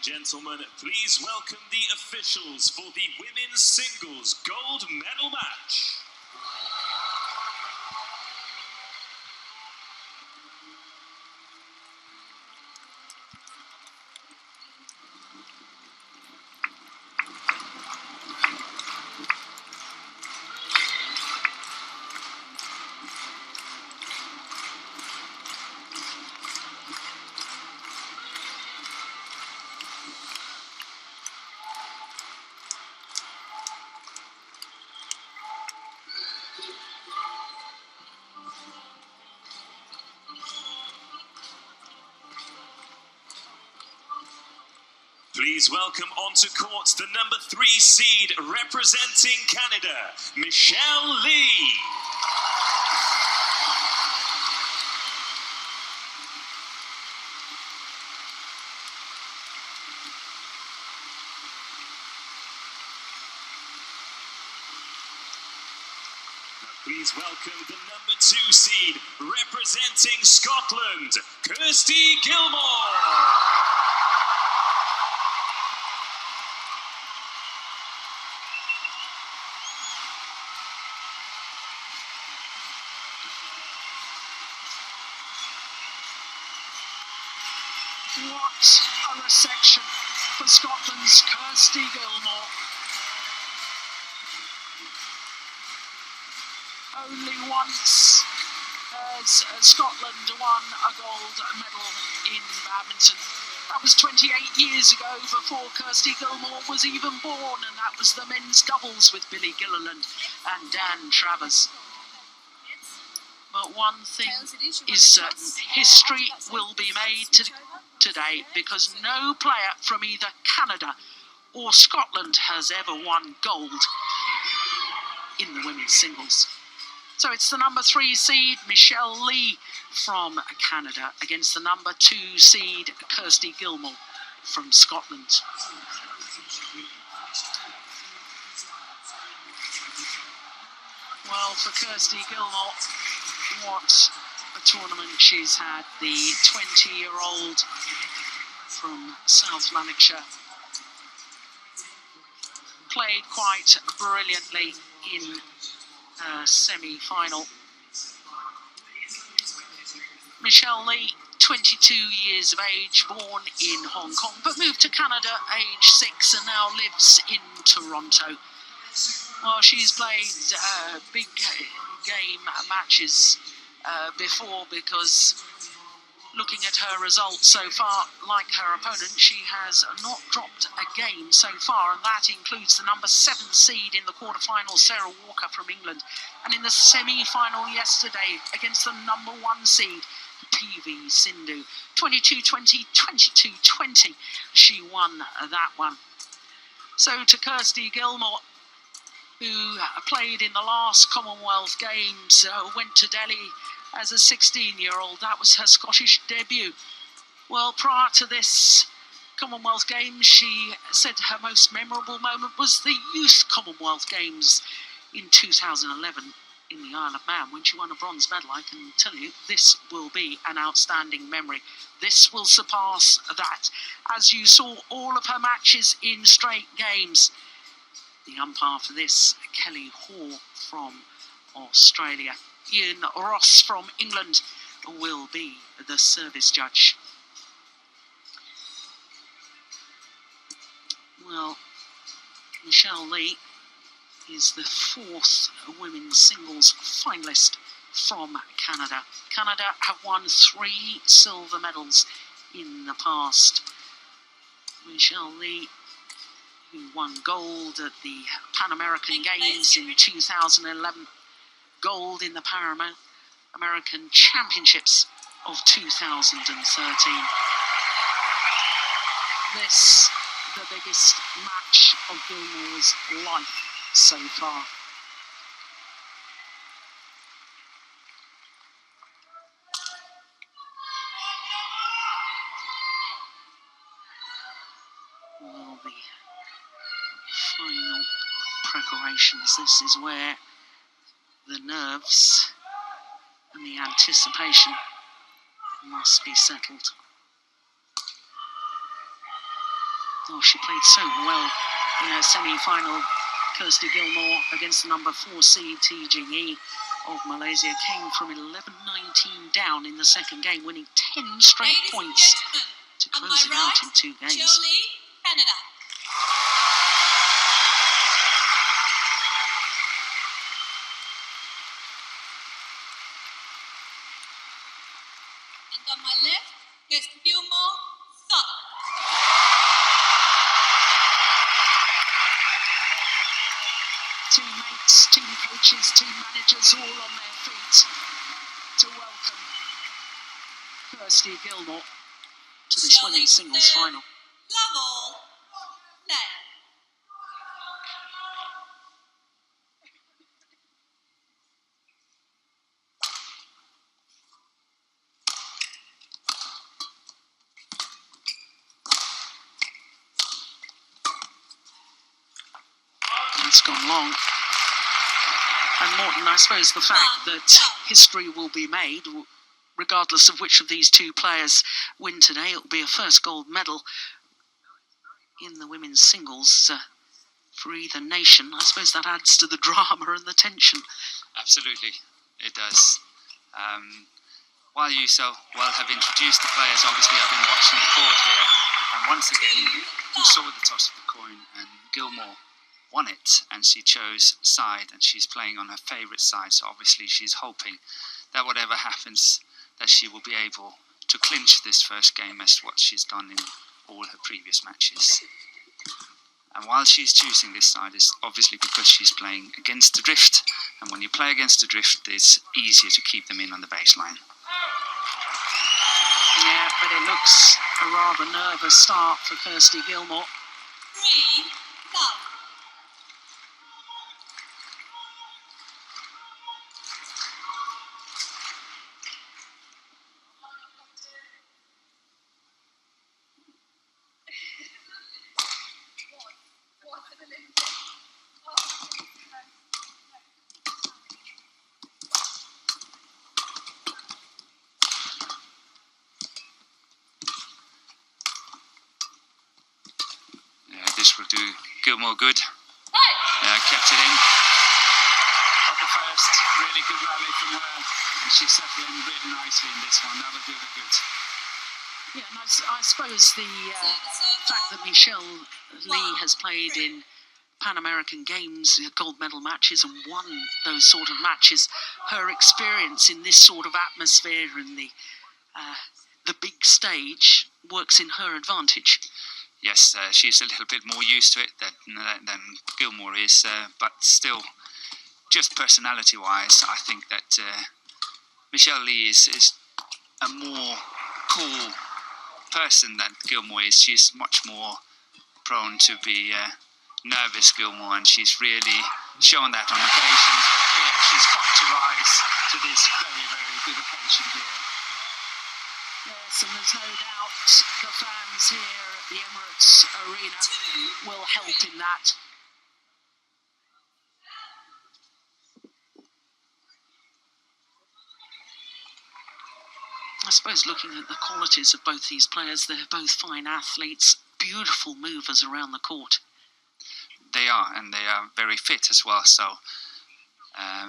Gentlemen, please welcome the officials for the women's singles gold medal match. Please welcome onto court the number 3 seed representing Canada, Michelle Lee. Please welcome the number 2 seed representing Scotland, Kirsty Gilmour. What a reception for Scotland's Kirsty Gilmour. Only once has Scotland won a gold medal in badminton. That was 28 years ago, before Kirsty Gilmour was even born, and that was the men's doubles with Billy Gilliland and Dan Travers. But one thing is certain, history will be made today, because no player from either Canada or Scotland has ever won gold in the women's singles. So it's the number 3 seed Michelle Lee from Canada against the number 2 seed Kirsty Gilmour from Scotland. Well, for Kirsty Gilmour, what a tournament she's had. The 20-year-old from South Lanarkshire played quite brilliantly in her semi-final. Michelle Lee, 22 years of age, born in Hong Kong, but moved to Canada age 6 and now lives in Toronto. Well, she's played big game matches before, because looking at her results so far, like her opponent, she has not dropped a game so far, and that includes the number 7 seed in the quarterfinal, Sarah Walker from England, and in the semi-final yesterday against the number 1 seed, PV Sindhu. 22-20, 22-20, she won that one. So to Kirsty Gilmour, who played in the last Commonwealth Games, went to Delhi as a 16-year-old. That was her Scottish debut. Well, prior to this Commonwealth Games, she said her most memorable moment was the Youth Commonwealth Games in 2011 in the Isle of Man, when she won a bronze medal. I can tell you, this will be an outstanding memory. This will surpass that. As you saw all of her matches in straight games, the umpire for this, Kelly Hoare from Australia. Ian Ross from England will be the service judge. Well, Michelle Lee is the 4th women's singles finalist from Canada. Canada have won 3 silver medals in the past. Michelle Lee, who won gold at the Pan American Games in 2011, gold in the Pan American Championships of 2013. This, the biggest match of Gilmour's life so far. Well, the final preparations, this is where the nerves and the anticipation must be settled. Oh, she played so well in her semi-final. Kirsty Gilmour against the number 4 seed TGE of Malaysia came from 11-19 down in the second game, winning 10 straight points to close it out in 2 games. Canada. And on my left, Kirsty Gilmour, Scotland. Teammates, team coaches, team managers all on their feet to welcome Kirsty Gilmour to this women's singles final. Level play. It's gone long. And Morton, I suppose the fact that history will be made, regardless of which of these two players win today, it will be a first gold medal in the women's singles for either nation. I suppose that adds to the drama and the tension. Absolutely, it does. While you so well have introduced the players, obviously I've been watching the court here, and once again you saw the toss of the coin, and Gilmour won it, and she chose side, and she's playing on her favourite side, so obviously she's hoping that whatever happens, that she will be able to clinch this first game as what she's done in all her previous matches. And while she's choosing this side, it's obviously because she's playing against the drift, and when you play against the drift, it's easier to keep them in on the baseline. Yeah, but it looks a rather nervous start for Kirsty Gilmour. 3 love. This will do Gilmour good. Kept it in. Got the first really good rally from her, and she's settling really nicely in this one. That'll do her good. Yeah, and I suppose the fact that Michelle Lee has played in Pan American Games, gold medal matches, and won those sort of matches, her experience in this sort of atmosphere and the big stage works in her advantage. Yes, she's a little bit more used to it than Gilmour is, but still, just personality-wise, I think that Michelle Lee is a more cool person than Gilmour is. She's much more prone to be nervous, Gilmour, and she's really shown that on occasions, but here she's got to rise to this very, very good occasion here. Yes, and there's no doubt the fans here at the Emirates Arena will help in that. I suppose looking at the qualities of both these players, they're both fine athletes, beautiful movers around the court. They are, and they are very fit as well, so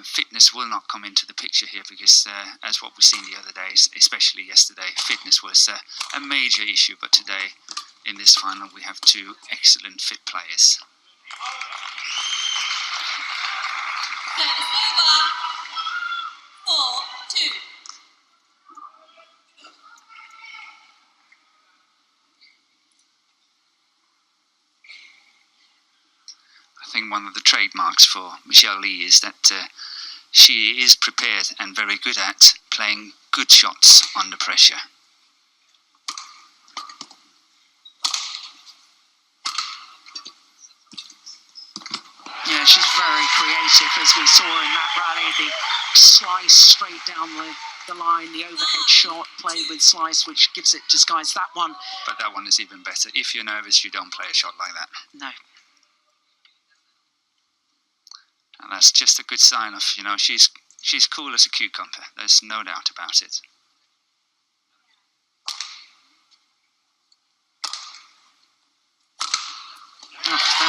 fitness will not come into the picture here because, as what we've seen the other days, especially yesterday, fitness was a major issue, but today, in this final, we have two excellent fit players. Service over. 4-2. I think one of the trademarks for Michelle Lee is that she is prepared and very good at playing good shots under pressure. Yeah, she's very creative, as we saw in that rally. The slice straight down the line, the overhead shot, played with slice, which gives it disguise. That one. But that one is even better. If you're nervous, you don't play a shot like that. No. And that's just a good sign of, she's cool as a cucumber. There's no doubt about it.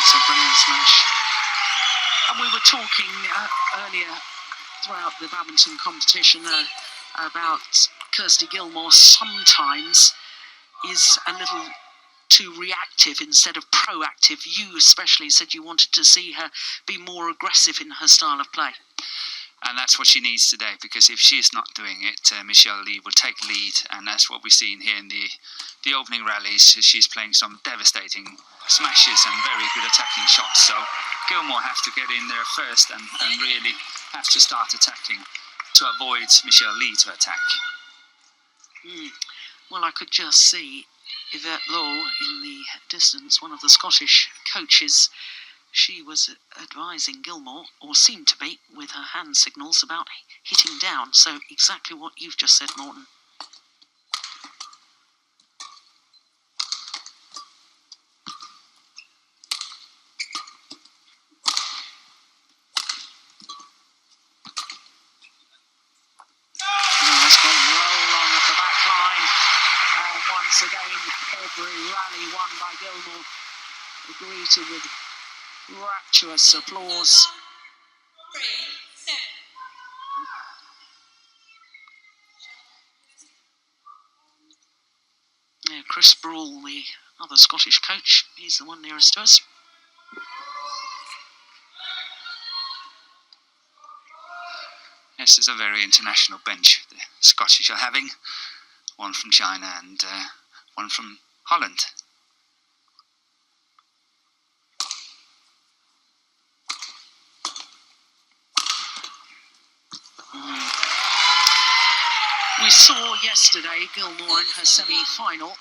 That's a brilliant smash. And we were talking earlier throughout the badminton competition about Kirsty Gilmour sometimes is a little too reactive instead of proactive. You especially said you wanted to see her be more aggressive in her style of play. And that's what she needs today, because if she's not doing it, Michelle Lee will take lead, and that's what we've seen here in the opening rallies. She's playing some devastating smashes and very good attacking shots. So Gilmour have to get in there first and really have to start attacking to avoid Michelle Lee to attack. Well, I could just see Yvette Lowe in the distance, one of the Scottish coaches. She was advising Gilmour, or seemed to be, with her hand signals about hitting down. So exactly what you've just said, Morton. That's gone roll on at the back line. And once again, every rally won by Gilmour greeted with rapturous applause. 3-7. Yeah, Chris Brawl, the other Scottish coach, he's the one nearest to us. This is a very international bench the Scottish are having. One from China and one from Holland. We saw yesterday Gilmour in her semi-final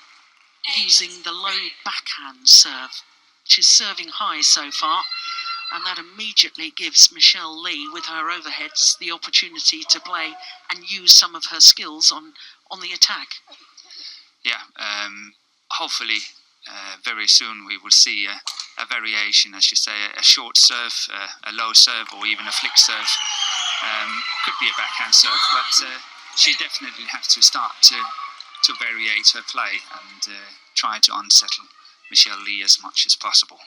using the low backhand serve. She's serving high so far, and that immediately gives Michelle Lee, with her overheads, the opportunity to play and use some of her skills on the attack. Yeah, hopefully very soon we will see a variation, as you say, a short serve, a low serve, or even a flick serve. Could be a backhand serve, but she definitely has to start to variate her play and try to unsettle Michelle Lee as much as possible.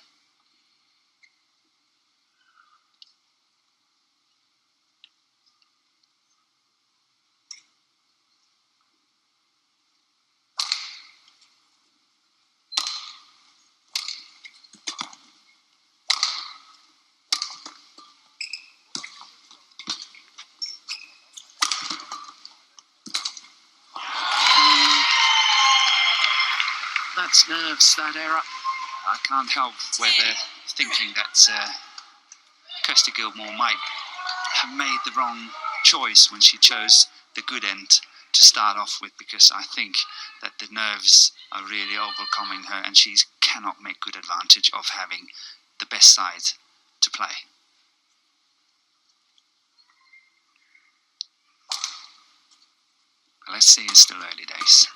That's nerves, that error. I can't help whether thinking that Kirsty Gilmour might have made the wrong choice when she chose the good end to start off with, because I think that the nerves are really overcoming her and she cannot make good advantage of having the best side to play. But let's see, it's still early days.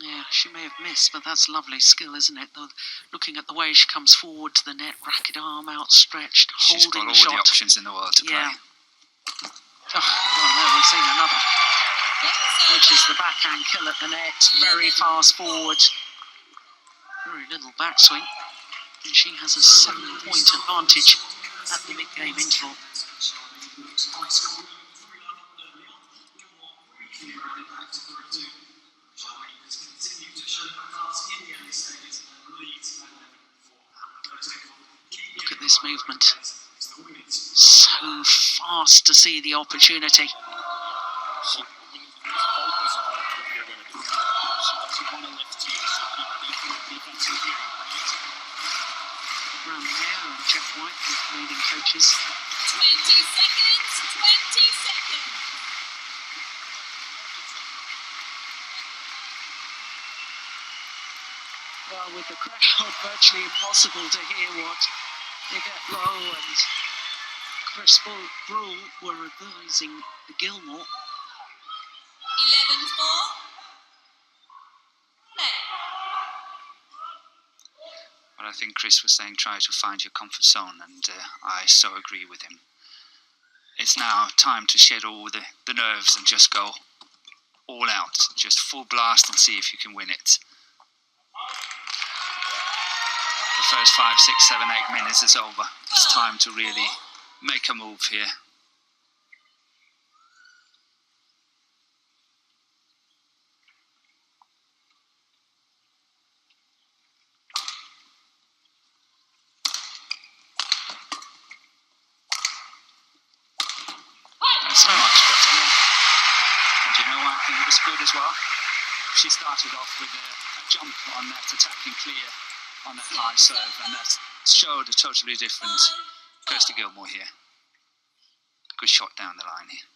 Yeah, she may have missed, but that's lovely skill, isn't it? Looking at the way she comes forward to the net, racket arm outstretched, She's holding got the shot. all the options in the world to play. Oh, well, there we've seen another, which is the backhand kill at the net. Very fast forward, very little backswing, and she has a 7-point advantage at the mid-game interval. Look at this movement. So fast to see the opportunity. Around there, and Jeff White, the Canadian coaches. 20 seconds, 20 seconds. Well, with the crowd, virtually impossible to hear what Yvette Lowe and Chris Brawl were advising Gilmour. 11-4. I think Chris was saying try to find your comfort zone, and I so agree with him. It's now time to shed all the nerves and just go all out. Just full blast and see if you can win it. The first 5, 6, 7, 8 minutes is over. It's time to really make a move here. That's much better. And you know what? I think it was good as well. She started off with a jump on that attacking clear on that high serve, and that showed a totally different Kirsty Gilmour here. Good shot down the line here.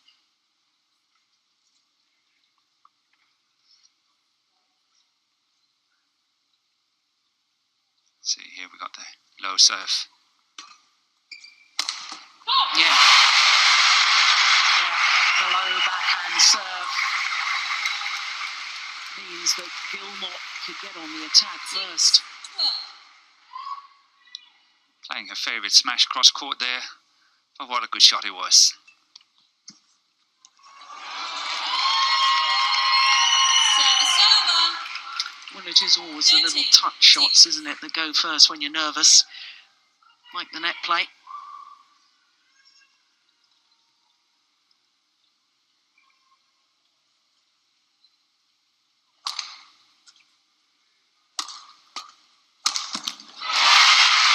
See, here we got the low serve. Yeah. The low backhand serve means that Gilmour could get on the attack first. Playing her favourite smash cross court there. Oh, what a good shot it was. Service over. Well, it is always the little touch shots, isn't it, that go first when you're nervous, like the net play.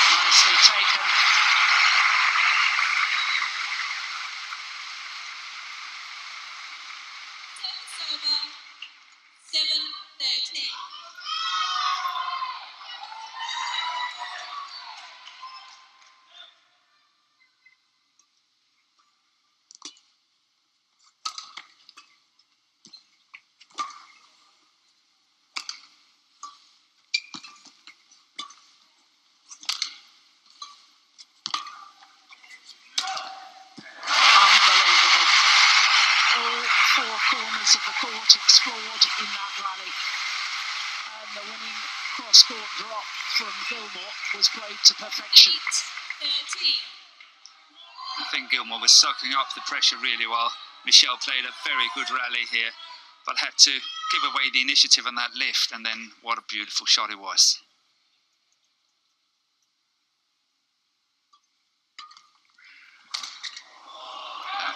Nicely taken. Service over. 7-13. Unbelievable. All four corners of the court explored in that rally. And the winning cross-court drop from Gilmour was played to perfection. 13. I think Gilmour was soaking up the pressure really well. Michelle played a very good rally here, but had to give away the initiative on that lift, and then what a beautiful shot it was.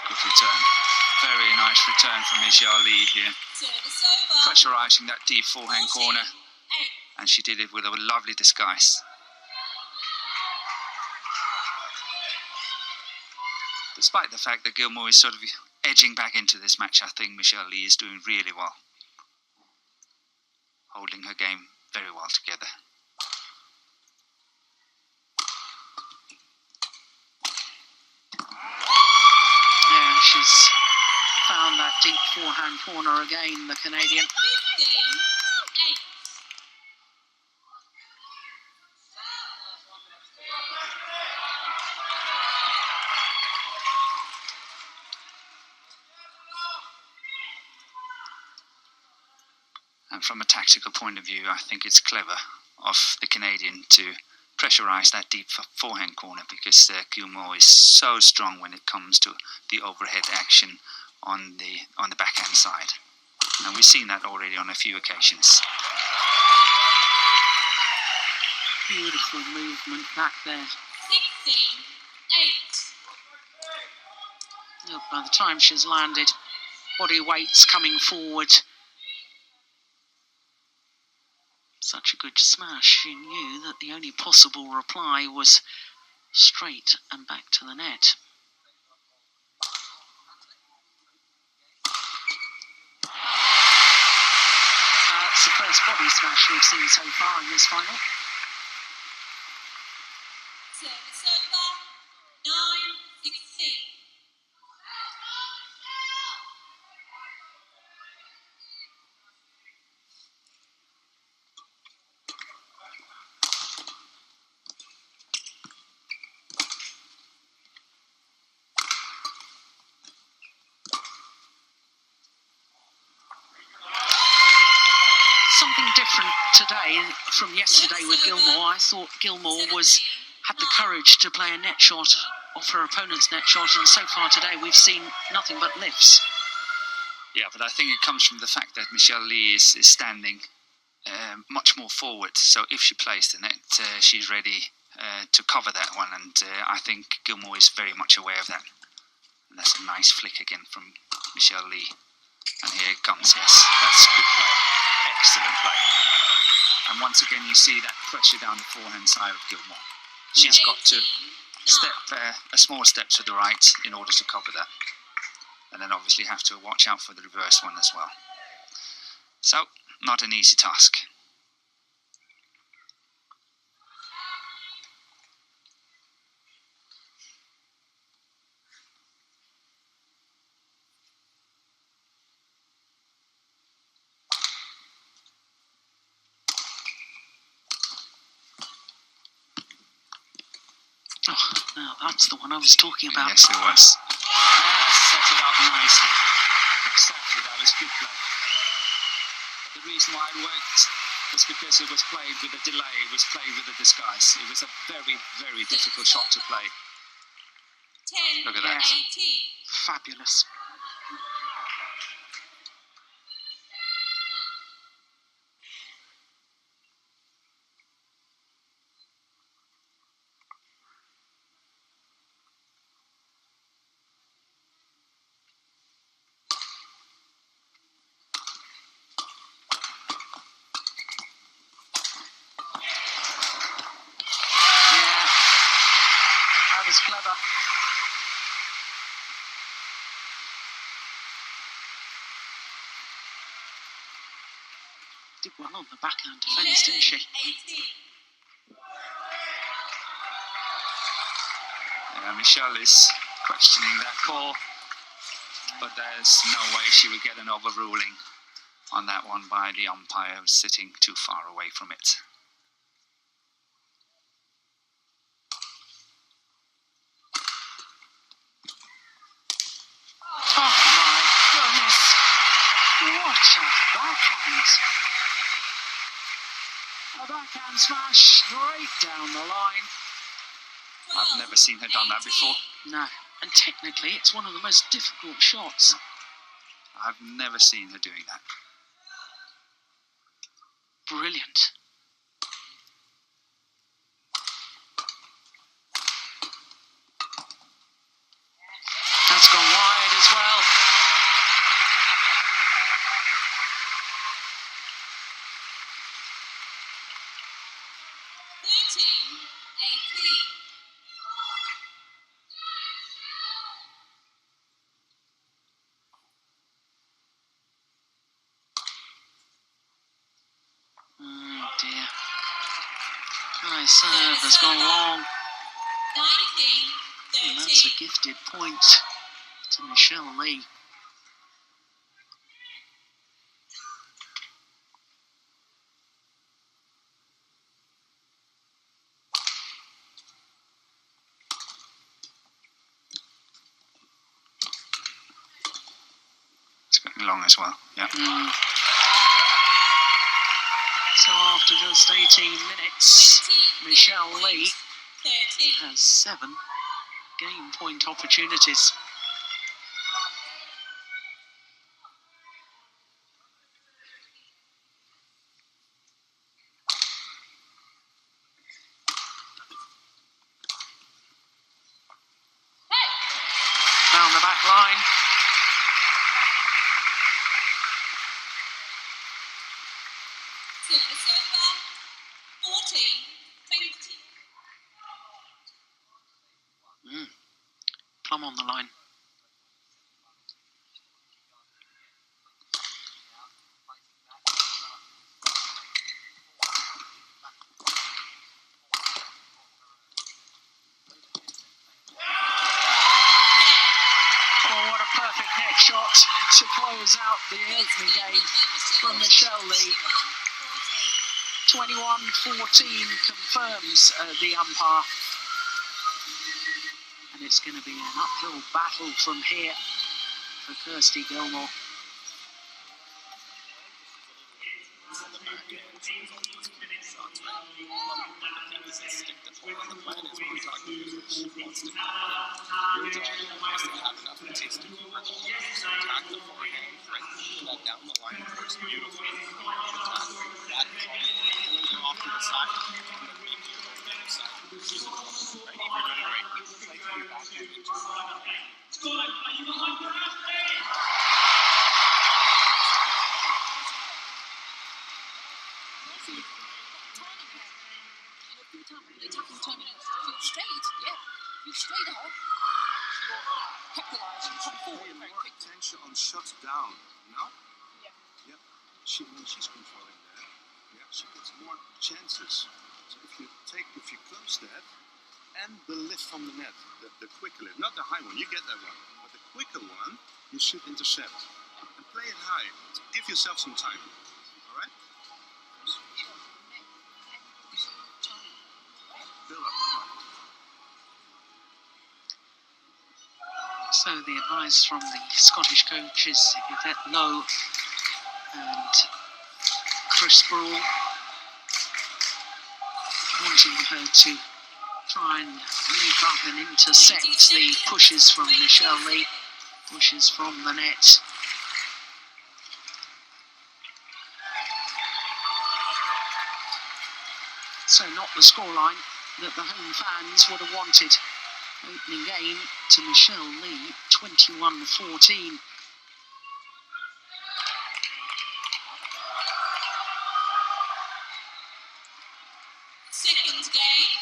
Good return. Very nice return from Michelle Lee here. Service over. Pressurising that deep forehand corner, 8. and she did it with a lovely disguise. Despite the fact that Gilmour is sort of edging back into this match, I think Michelle Lee is doing really well. Holding her game very well together. Yeah, she's found that deep forehand corner again, the Canadian. 15-8. And from a tactical point of view, I think it's clever of the Canadian to pressurise that deep forehand corner, because Gilmour is so strong when it comes to the overhead action on the backhand side. And we've seen that already on a few occasions. Beautiful movement back there. 16-8. By the time she's landed, body weight's coming forward. Such a good smash, she knew that the only possible reply was straight and back to the net. That's the first body smash we've seen so far in this final. Service over. 9-16. something different today from yesterday with Gilmour. I thought Gilmour had the courage to play a net shot off her opponent's net shot, and so far today we've seen nothing but lifts. Yeah, but I think it comes from the fact that Michelle Lee is standing much more forward. So if she plays the net, she's ready to cover that one, and I think Gilmour is very much aware of that. And that's a nice flick again from Michelle Lee. And here it comes, yes, that's good play. Excellent play. And once again, you see that pressure down the forehand side of Gilmour. She's got to step a small step to the right in order to cover that. And then obviously have to watch out for the reverse one as well. So, not an easy task. Oh, now that's the one I was talking about. Yes, it was. Set it up nicely. Exactly, that was good play. But the reason why it worked was because it was played with a delay, it was played with a disguise. It was a very, very difficult shot to play. 10, Look at that. 18. Fabulous. That was clever. Did well on the backhand defence, didn't she? 18. Michelle is questioning that call, but there's no way she would get an overruling on that one by the umpire who's sitting too far away from it. Oh my goodness. What a backhand. A backhand smash straight down the line. I've never seen her done that before. No, and technically it's one of the most difficult shots. I've never seen her doing that. Brilliant. That's gone wide as well. Oh dear. My serve has gone long. 19, And 13. that's a gifted point to Michelle Lee. It's going long as well, yeah. So after just 18 minutes, Michelle Lee 13. has 7 game point opportunities. Down the back line. Service over. 14, 20. Plum on the line. Oh, what a perfect neck shot to close out the opening game from Michelle Lee. 21-14 confirms the umpire. And it's going to be an uphill battle from here for Kirsty Gilmour. on the backhand. So there's all these shots, right? The thing is, stick the forehand. The plan is when we talk to you, she wants to come in. Your job is to have enough taste to keep her. So attack the forehand, right? Pull that down the line first, beautifully. Attack that column, pulling her off to the side, and then maybe you go to the other side. She's in trouble, right? You're doing great. Play for your backhand into You straight up, capitalize and come forward very quickly. Attention on shots down, you know? Yeah. Yeah. When she's controlling that, yeah, she gets more chances. So if you close that and the lift from the net, the quicker lift, not the high one, you get that one, but the quicker one, you should intercept and play it high. Give yourself some time. All right? Build up. Come on. So the advice from the Scottish coach is get low and crisp ball, wanting her to try and leap up and intercept the pushes from Michelle Lee, pushes from the net. So not the scoreline that the home fans would have wanted. Opening game to Michelle Lee, 21-14. Second game.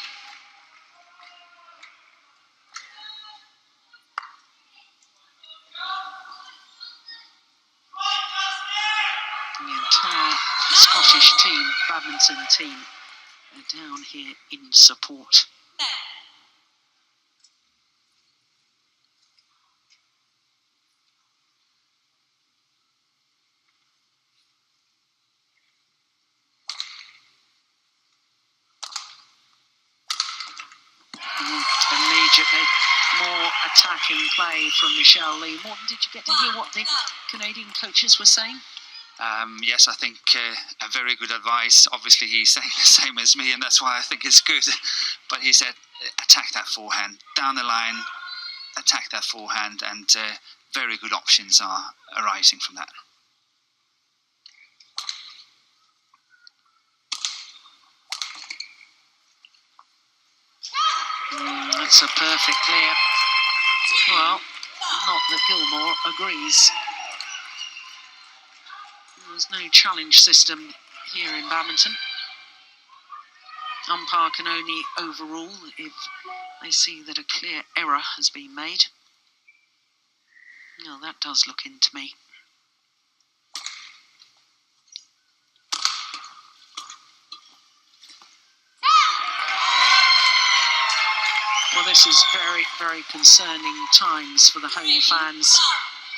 The entire Scottish team, badminton team, are down here in support. Immediately, more attacking play from Michelle Lee. Morton, did you get to hear what the Canadian coaches were saying? Yes, I think a very good advice. Obviously, he's saying the same as me, and that's why I think it's good. But he said, attack that forehand. Down the line, attack that forehand, and very good options are arising from that. That's a perfect clear. Well, not that Gilmour agrees. There's no challenge system here in badminton. Umpire can only overrule if they see that a clear error has been made. Well, that does look into me. Well, this is very, very concerning times for the home fans.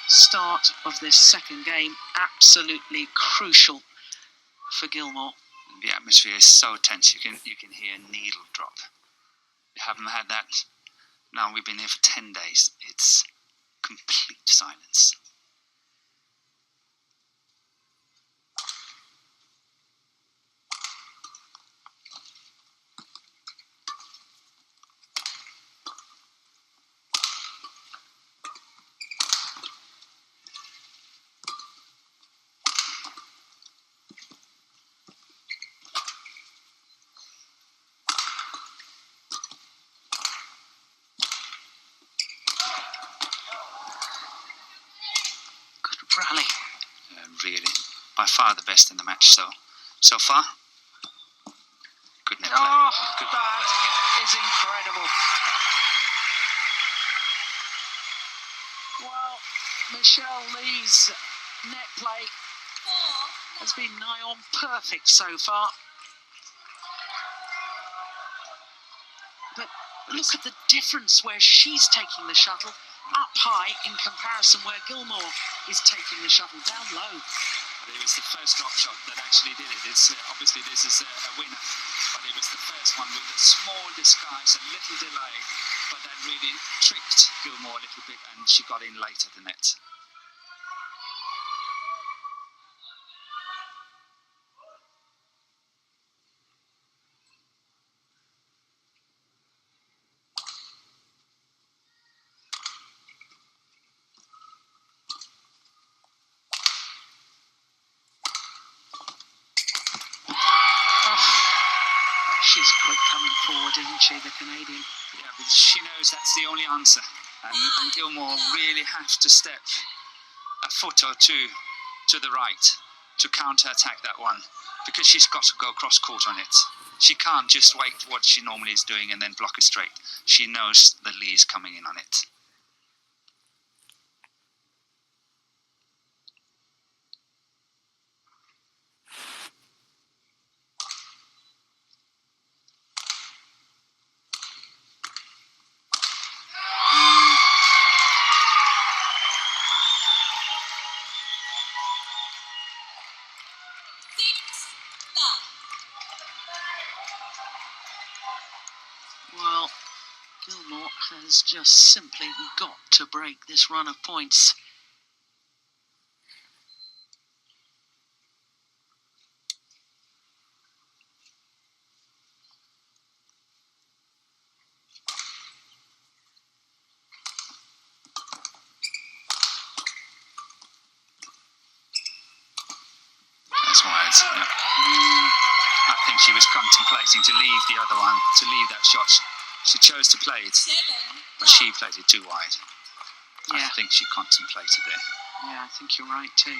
Start of this second game, absolutely crucial for Gilmour. The atmosphere is so tense, you can hear a needle drop. We haven't had that. Now we've been here for 10 days. It's complete silence. Rally. Really, by far the best in the match so far. Good net play. Oh, Good that is incredible. Well, Michelle Lee's net play has been nigh on perfect so far. But look at the difference where she's taking the shuttle up high in comparison where Gilmour is taking the shuttle down low. It was the first drop shot that actually did it. It's obviously this is a winner, but it was the first one with a small disguise, a little delay, but that really tricked Gilmour a little bit, and she got in late at the net. She's quick coming forward, isn't she, the Canadian? Yeah, but she knows that's the only answer. And Gilmour really has to step a foot or two to the right to counter-attack that one, because she's got to go cross-court on it. She can't just wait what she normally is doing and then block it straight. She knows that Lee is coming in on it. Well, Gilmour has just simply got to break this run of points. That's wide. Yeah. I think she was contemplating to leave the other one, to leave that shot. She chose to play it, but she played it too wide. Yeah. I think she contemplated there. Yeah, I think you're right too.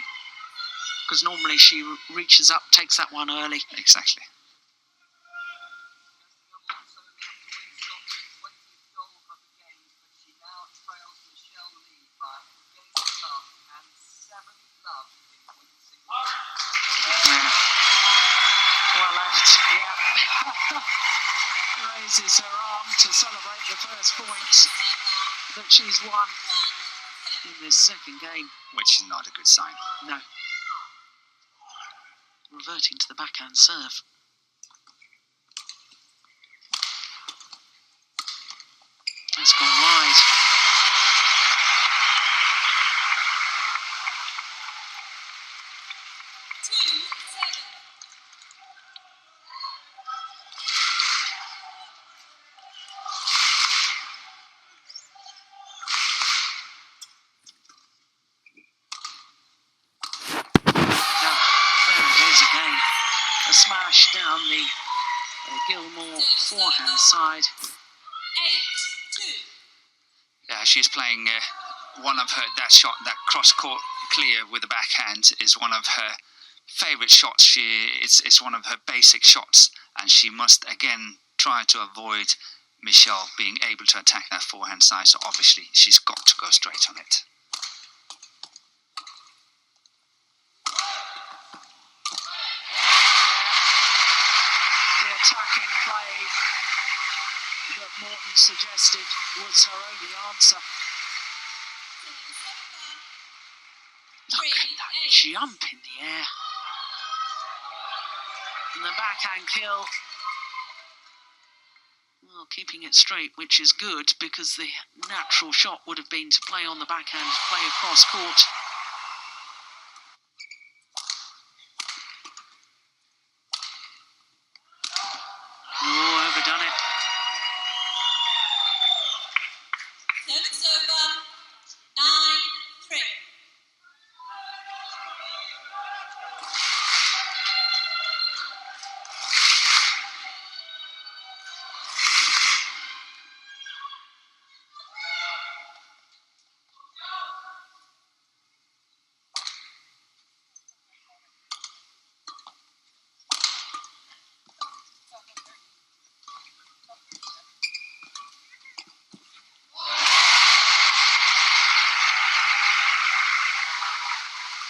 Because normally she reaches up, takes that one early. Exactly. Well left, yeah. Raises her arm to celebrate the first point that she's won in this second game. Which is not a good sign. No. Reverting to the backhand serve. That's gone wide. Again, a smash down the Gilmour forehand side. 8-2. Yeah, she's playing one of her, that shot, that cross-court clear with the backhand is one of her favourite shots. It's one of her basic shots, and she must again try to avoid Michelle being able to attack that forehand side, so obviously she's got to go straight on it. Attacking play that Morton suggested was her only answer. Look at that jump in the air. And the backhand kill. Well, keeping it straight, which is good, because the natural shot would have been to play on the backhand, play across court. Oh, overdone it. Service over. 9-3.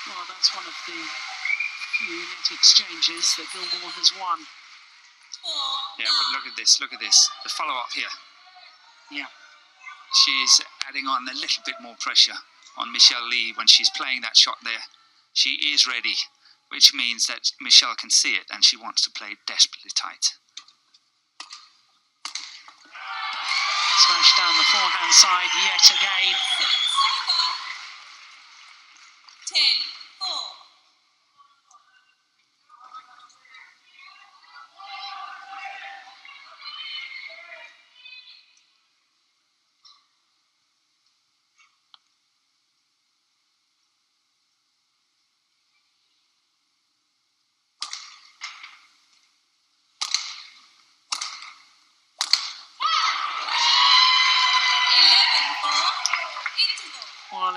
Well, that's one of the few net exchanges that Gilmour has won. Yeah, but look at this, the follow-up here. Yeah. She's adding on a little bit more pressure on Michelle Lee when she's playing that shot there. She is ready, which means that Michelle can see it and she wants to play desperately tight. Smash down the forehand side yet again. Service over. 10-4.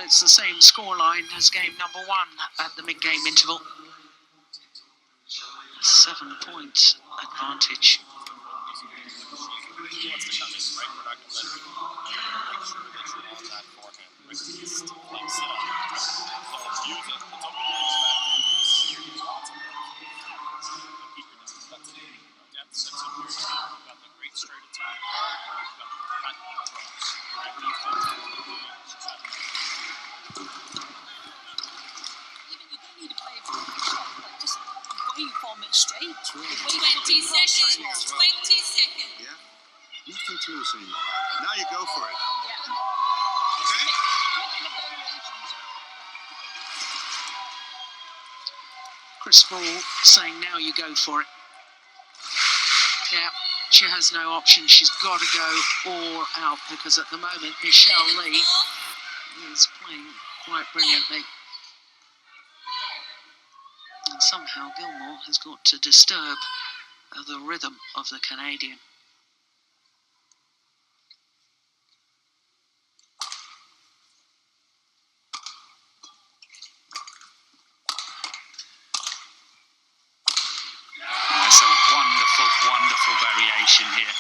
it's the same scoreline as game number 1 at the mid-game interval. 7-point advantage. He wants to come in, right? We're not going to let him make sure that you're on that forehand. Right? Just sit up. Right? So use it. It's open to use backhand. You're getting lots of keep your distance. That's it. Depth sets up your team. You've got the great straight attack card, or you've got the cut cross. Whatever you fit. Even you don't need to play a shot, like just waveform it straight. 20 seconds. 20 seconds. Yeah? Nothing to lose anymore. Now you go for it. Yeah. Okay? Making the variations. Chris Ball saying now you go for it. Yeah, she has no option. She's got to go all out because at the moment Michelle Lee is playing quite brilliantly. And somehow Gilmour has got to disturb the rhythm of the Canadian. It's a wonderful, wonderful variation here.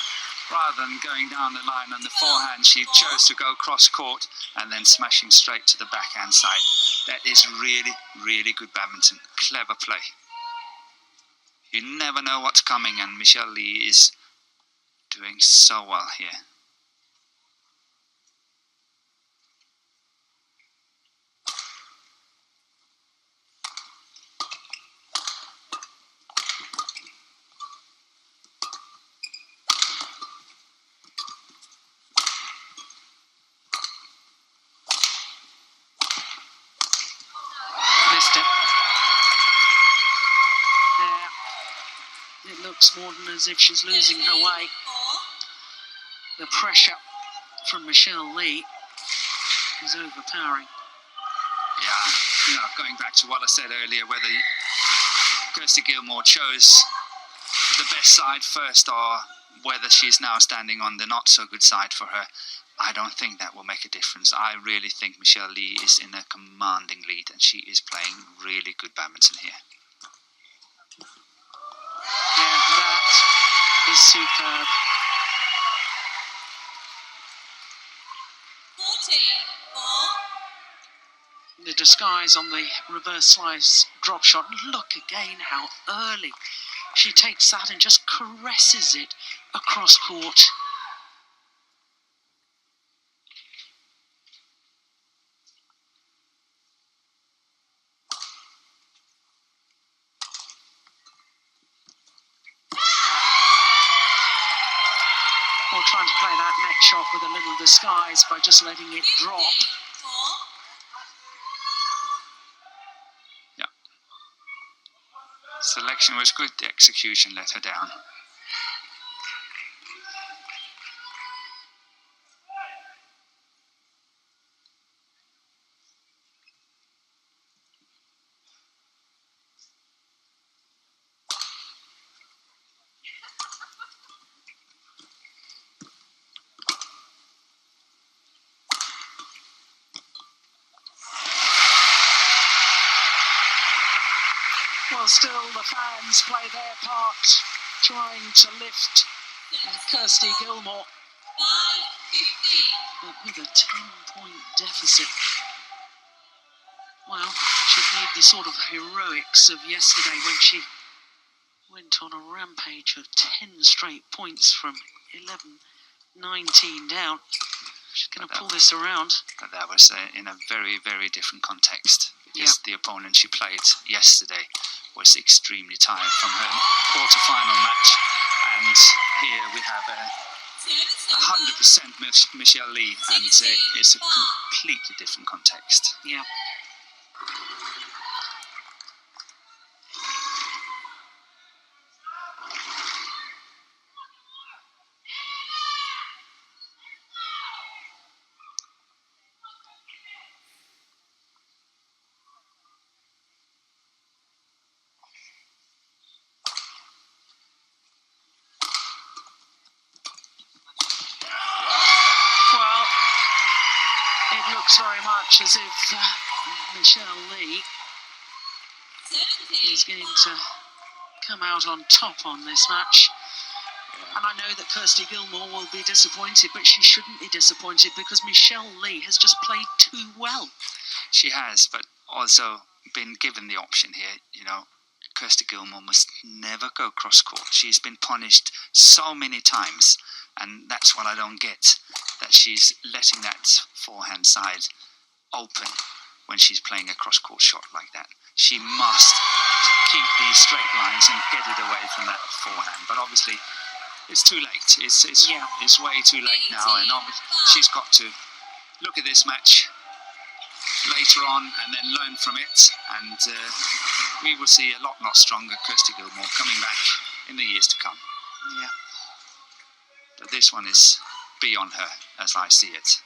Rather than going down the line on the forehand, she chose to go cross court and then smashing straight to the backhand side. That is really, really good badminton. Clever play. You never know what's coming, and Michelle Lee is doing so well here. Missed it. Yeah, it looks more than as if she's losing her way. The pressure from Michelle Lee is overpowering. Yeah, going back to what I said earlier, whether Kirsty Gilmour chose the best side first or whether she's now standing on the not so good side for her, I don't think that will make a difference. I really think Michelle Lee is in a commanding lead and she is playing really good badminton here. Yeah, that is superb. 14-4. The disguise on the reverse slice drop shot. Look again how early she takes that and just caresses it across court. Or trying to play that net shot with a little disguise by just letting it drop. 15-4. Selection was good, the execution let her down. Well, still the fans play their part, trying to lift Kirsty Gilmour, 5-15. but with a 10-point deficit. Well, she'd need the sort of heroics of yesterday when she went on a rampage of 10 straight points from 11-19 down. She's going to pull this around. But that was in a very, very different context. Because the opponent she played yesterday was extremely tired from her quarter-final match. And here we have 100% Michelle Lee, and it's a completely different context. Yeah. Well, it looks very much much as if Michelle Lee is going to come out on top on this match. And I know that Kirsty Gilmour will be disappointed, but she shouldn't be disappointed because Michelle Lee has just played too well. She has, but also been given the option here. You know, Kirsty Gilmour must never go cross court. She's been punished so many times, and that's what I don't get, that she's letting that forehand side open when she's playing a cross court shot like that. She must keep these straight lines and get it away from that forehand. But obviously, it's too late. It's way too late now, and she's got to look at this match later on and then learn from it, and we will see a lot stronger Kirsty Gilmour coming back in the years to come. Yeah. But this one is beyond her, as I see it.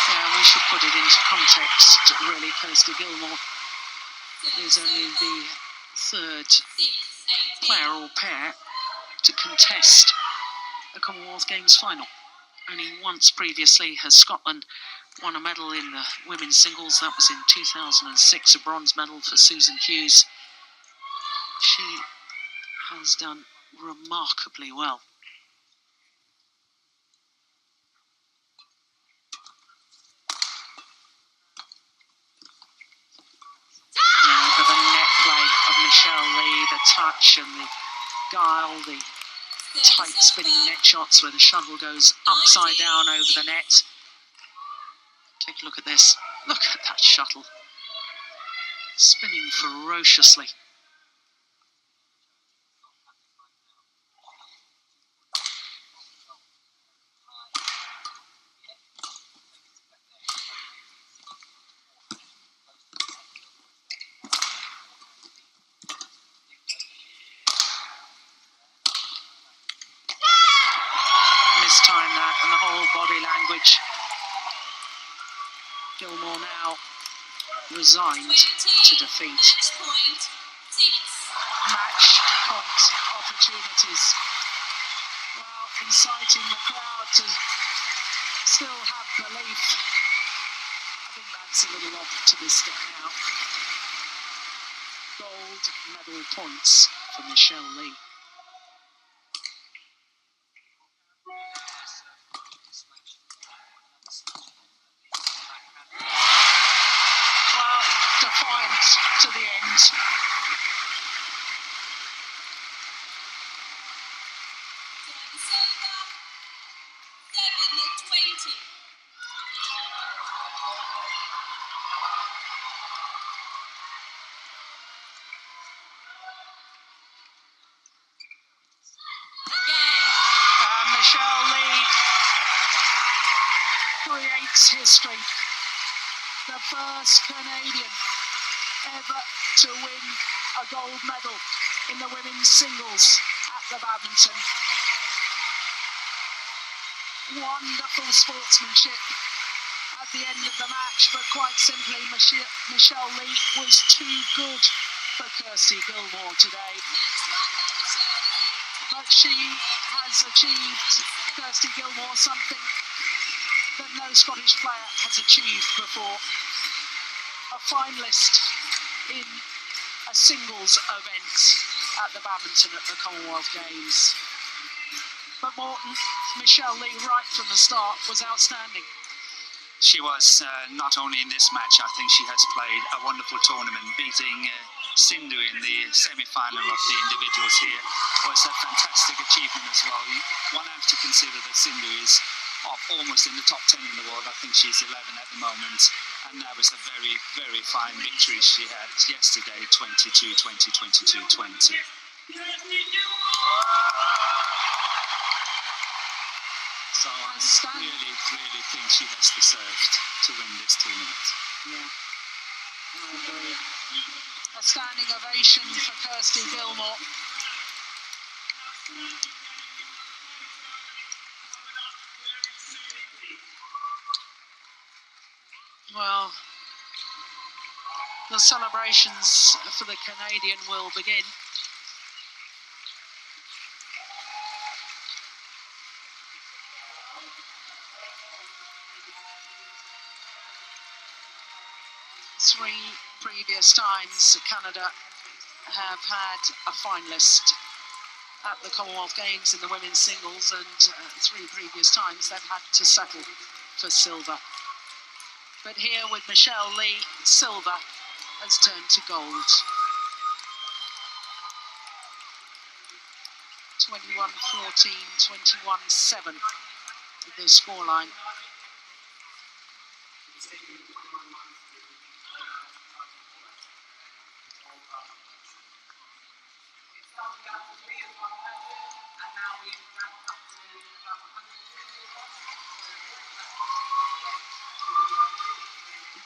Yeah, we should put it into context, really. Kirsty Gilmour is only the third player or pair to contest a Commonwealth Games final. Only once previously has Scotland won a medal in the women's singles. That was in 2006, a bronze medal for Susan Hughes. She has done remarkably well. But the net play of Michelle Lee, the touch and the guile, the tight spinning net shots where the shuttle goes upside down over the net. Take a look at this. Look at that shuttle. Spinning ferociously. Mistime that, and the whole body language. Gilmour now resigned to defeat. Match point opportunities. Well, inciting the crowd to still have belief. I think that's a little optimistic now. Gold medal points for Michelle Lee. Defiant to the end. Michelle Lee creates history. The first Canadian ever to win a gold medal in the women's singles at the badminton. Wonderful sportsmanship at the end of the match, but quite simply Michelle Lee was too good for Kirsty Gilmour today. But she has achieved, Kirsty Gilmour, something that no Scottish player has achieved before. A finalist in a singles event at the badminton at the Commonwealth Games. But Morton, Michelle Lee right from the start was outstanding. She was not only in this match, I think she has played a wonderful tournament. Beating Sindhu in the semi-final of the individuals here was a fantastic achievement as well. One has to consider that Sindhu is up almost in the top 10 in the world. I think she's 11 at the moment. And that was a very, very fine victory she had yesterday, 22, 20, 22, 20. So I really, really think she has deserved to win this tournament. Yeah, I agree. A standing ovation for Kirsty Gilmour. Well, the celebrations for the Canadian will begin. Three previous times Canada have had a finalist at the Commonwealth Games in the women's singles, and 3 previous times they've had to settle for silver. But here with Michelle Lee, silver has turned to gold. 21-14, 21-7 the scoreline.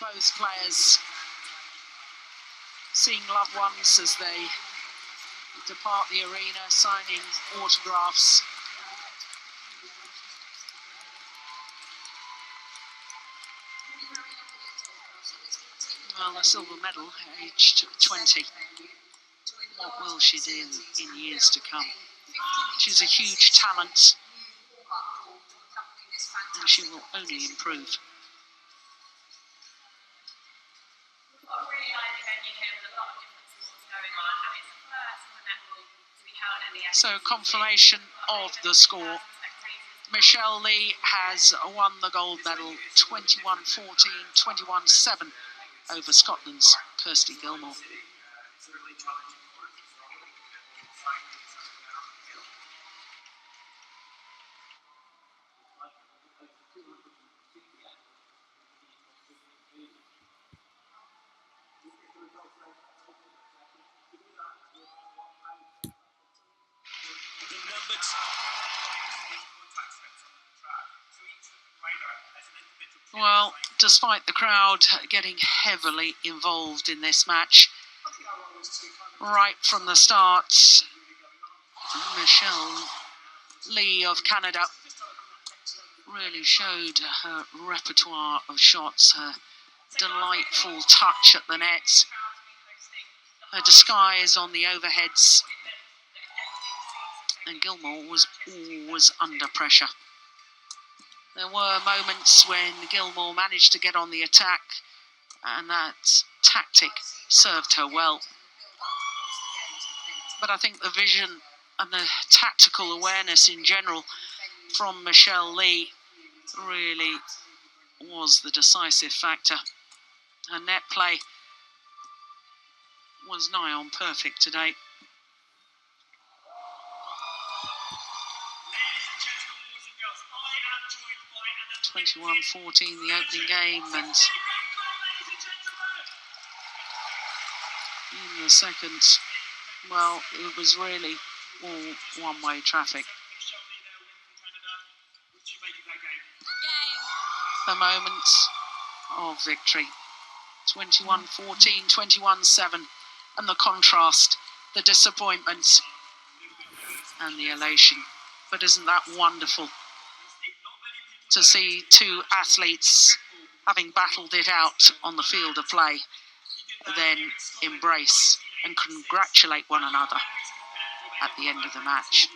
Both players seeing loved ones as they depart the arena, signing autographs. Well, the silver medal, aged 20. What will she do in years to come? She's a huge talent, and she will only improve. So, confirmation of the score. Michelle Lee has won the gold medal 21-14, 21-7 over Scotland's Kirsty Gilmour. Well, despite the crowd getting heavily involved in this match, right from the start, Michelle Lee of Canada really showed her repertoire of shots, her delightful touch at the net, her disguise on the overheads, and Gilmour was always under pressure. There were moments when Gilmour managed to get on the attack, and that tactic served her well. But I think the vision and the tactical awareness in general from Michelle Lee really was the decisive factor. Her net play was nigh on perfect today. 21-14 the opening game, and in the second, well, it was really all one-way traffic. The moments of victory. 21-14, 21-7, and the contrast, the disappointment, and the elation. But isn't that wonderful to see 2 athletes having battled it out on the field of play, then embrace and congratulate one another at the end of the match.